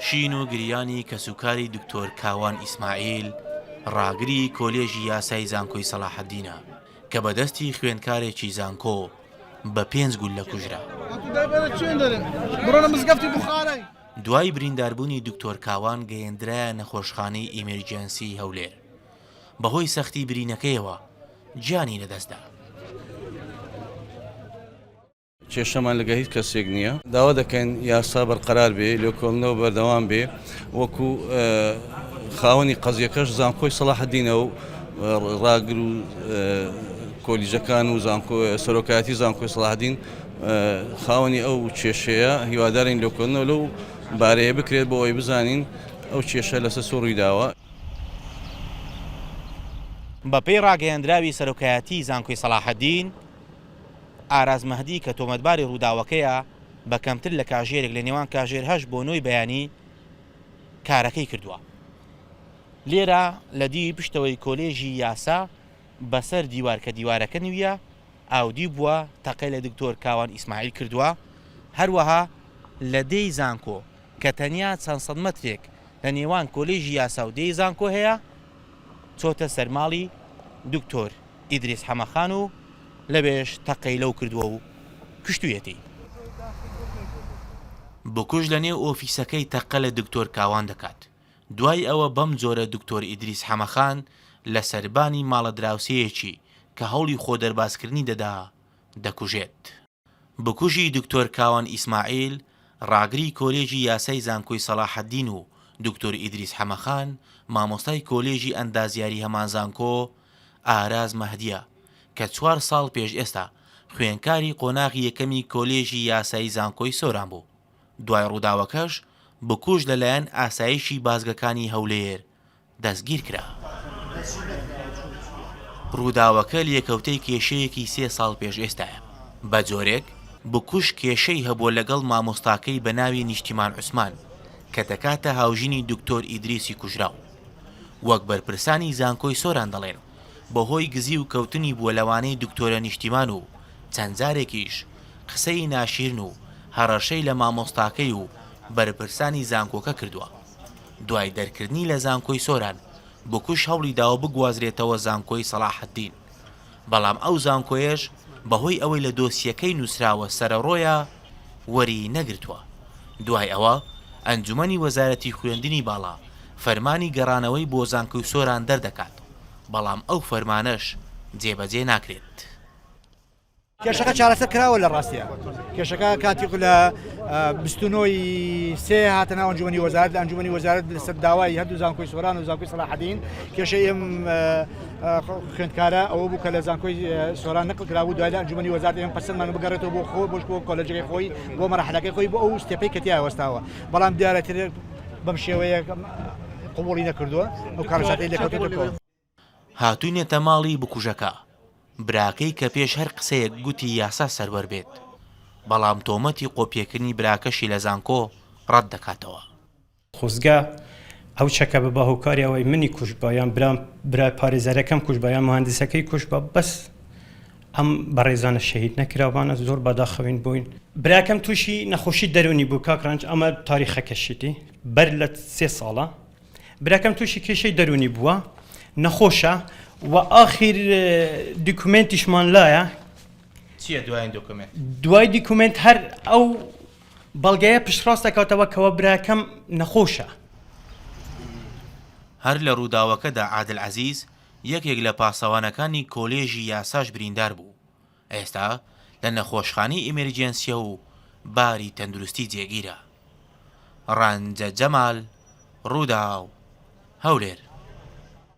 شین و گریانی کەسوکاری دکتۆر کاوان ئیسماعیل ڕاگری کۆلێژی یاسای زانکۆی سەلاحەددینە کە بەدەستی خوێندکارێکی زانکۆ بە 5 گول لە کوژرا. دوای برینداربوونی دکتۆر کاوان گەیەندرایە نەخۆشخانەی ئیمەرجێنسی هەولێر. بەهۆی سەختی برینەکەیەوە گیانی لەدەستدا. کێشەمان لەگە هیچ کەسێک نییە. داوا دەکەن یاسا بەرقەرار بێ لێکۆڵنەوە بەردەوام بێ وەکو خاوەنی قەزیەکەش زانکۆی سەلاحەددینە و ڕاگر و کۆلیژەکان و سەرۆکایەتی زانکۆی سەلاحەددین خاوەنی ئەو کێشەیە هیوادارین لێکۆڵنەوە لەو بارەیە بکرێت بۆ ئەوەی بزانین ئەو کێشە لەسەر سۆڕووی داوە. بەپێی ڕاگەیاندراوی سەرۆکایەتی زانکۆی سەلاحەددین، ئاراز مەهدی کە تۆمەتباری ڕووداوەکەیە بە کەمتر لە کاژێرێک لە نێوان کاژێر 8 بۆ 9 بەیانی کارەکەی کردووە. لێرە لە دی پشتەوەی کۆلێژی یاسا بەسەر دیوار کە دیوارەکە نویە ئاودی بووە تەقەی لە دکتۆر کاوان ئیسماعیل کردووە. هەروەها لە دەی زانکۆ کە تەنیا چەند سەد مەترێک لە نێوان کۆلێژی یاسا و دەی زانکۆ هەیە چۆتە سەرماڵی دکتۆر ئیدریس حەمەخان و لەبێش تەقەی لەو کردووە و کشتوویەتی. بکوژ لە نێو ئۆفیسەکەی تەقە لە دکتۆر کاوان دەکات. دوای ئەوە بەم جۆرە دکتۆر ئیدریس حەمەخان لە سەربانی ماڵە دراوسەیەکی کە هەوڵی خۆ دەرباسکردنی دەدا دەکوژێت. بکوژی دکتۆر کاوان ئیسماعیل ڕاگری کۆلێژی یاسای زانکۆی سەلاحەددین و دکتۆر ئیدریس حەمەخان مامۆستای کۆلێژی ئەندازیاری هەمان زانکۆ ئاراز مەهدیە کە 4 ساڵ پێش ئێستا خوێندکاری قۆناغی یەکەمی کۆلێژی یاسایی زانکۆی سۆران بوو. دوای ڕووداوەکەش بکوژ لەلایەن ئاسایشی بازگەکانی هەولێر دەستگیر کرا. ڕووداوەکە لێکەوتەی کێشەیەکی 3 ساڵ پێش ئێستایە. بە جۆرێک بکوژ کێشەی هەبووە لەگەڵ مامۆستاکەی بە ناوی نیشتیمان عوسمان کە دەکاتە هاوژینی دکتۆر ئیدریسی کوژراو. وەک بەرپرسانی زانکۆی سۆران دەڵێن بەهۆی گزی و کەوتنی بووە لەوانەی دکتۆرە نیشتیمان و چەند جارێکیش قسەی ناشیرن و هەڕەشەی لە مامۆستاکەی و بەرپرسانی زانکۆکە کردووە. دوای دەرکردنی لە زانکۆی سۆران بکوژ هەوڵی داوە بگوازرێتەوە زانکۆی سەلاحەددین، بەڵام ئەو زانکۆیەش بەهۆی ئەوەی لە دۆسیەکەی نووسراوە سەرەڕۆیە وەری نەگرتووە. دوای ئەوە ئەنجومەنی وەزارەتی خوێندنی باڵا فەرمانی گەڕانەوەی بۆ زانکۆی سۆران دەردەکات، بەڵام ئەو فەرمانەش جێبەجێ ناکرێت. کێشەکە چارەسەر کراوە لە ڕاستیە. کێشەکە کاتێک لە 29 هاتە ناو ئەنجومەنی وەزارەت لە ئەنجومەنی وەزارەت لەسەر داوای هەردوو زانکۆی سۆران و زانکۆی سەلاحەددین کێشەی ئێم خوێندکارە ئەوە بوو کە لە زانکۆی سۆران نەقل کرابوو. دوای لە ئەنجومەنی وەزارەت ئێمە پەسەندمان بگەڕێتەوە بۆ خۆ بۆ کۆلێجەکەی خۆی بۆ مەرحەلەکەی خۆی بۆ ئەو ستێپەی کە تیا وەستاوە، بەڵام دیارەتر بەم شێوەیە قبوڵی نەکردووە ئەو کارەساتی لێکەوتێتەوە. هاتوونێتە ماڵی بکوژەکە براکەی کە پێش هەر قسەیەک گوتی یاسا سەروەر بێت، بەڵام تۆمەتی قۆپیەکردنی براکەشی لە زانکۆ ڕەت دەکاتەوە. خۆزگا ئەو چەکە بە باهوکاری ئەوەی منی کوژبایان برای پارێزەرەکەم کوژبایان مهندسەکەی کوژبە بەس ئەم بەڕێزانە شەهید نەکراوانە زۆر بەداخەوین بووین. براکەم تووشی نەخۆشی دەرونی بوو کاکڕانج ئەمە تاریخەکەشیتی بەر لە 3 ساڵە براکەم تووشی کێشەی دەرونی بووە نەخۆشە و ئاخیر دیکومنتیشمان لایە. چییە دوای دۆکومنت؟ دوای دیکومنت هەر ئەو بەڵگەیە پشتڕاست دەکاتەوە کەوە براکەم نەخۆشە. هەر لە ڕووداوەکەدا عادل عەزیز یەکێک لە پاسەوانەکانی کۆلێژی یاساش بریندار بوو. ئێستا لە نەخۆشخانەی ئیمەرجێنسیە و باری تەندروستی جێگیرە. ڕەنجە جەمال، ڕووداو، هەولێر.